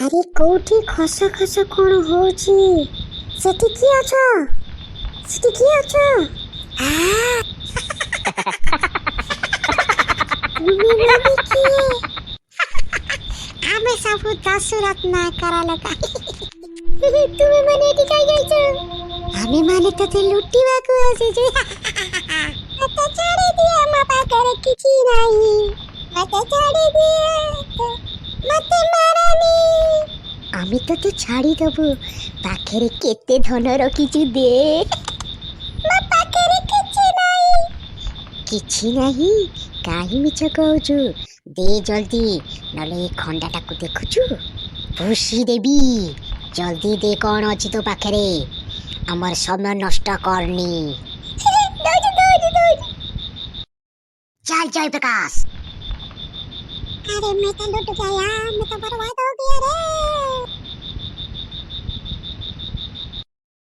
ଆରେ କୋଉଠି ଖସ ଖସ କଣ ହଉଛି? ସେଠି କିଏ ଅଛ? ସେଠି କିଏ ଅଛ? ତୁମେ ମାନେ କିଏ? ଆମେ ସବୁ ଦଶରତ୍ନ କରା ଲୋକ। ତୁମେ ମାନେ ଏଠି କାଇଁ ଯାଇଛ? ଆମେ ମାନେ ତତେ ଲୁଟିବାକୁ ଆସିଛୁ। ମତେ ଛାଡ଼ି ଦିଅ, ମୋ ପାଖରେ କିଛି ନାହିଁ। ମତେ ଛାଡ଼ି ଦିଅ, ମତେ ମାରନି। ଆମେ ତତେ ଛାଡ଼ି ଦବୁ, ପାଖରେ କେତେ ଧନ ରଖିଛୁ ଦେ। ମୋ ପାଖରେ କିଛି ନାହିଁ। କିଛି ନାହିଁ? କାହିଁ ମିଛ କହୁଛୁ? ଦେ ଜଲ୍ଦି, ନହେଲେ ଏ ଖଣ୍ଡାଟାକୁ ଦେଖୁଛୁ ଭୁଷି ଦେବି। ଜଲ୍ଦି ଦେ, କ'ଣ ଅଛି ତୋ ପାଖରେ? ଆମର ସମୟ ନଷ୍ଟ କରନି। चल जय प्रकाश। अरे मैं तो लुट गया, मैं तो बर्बाद हो गया रे।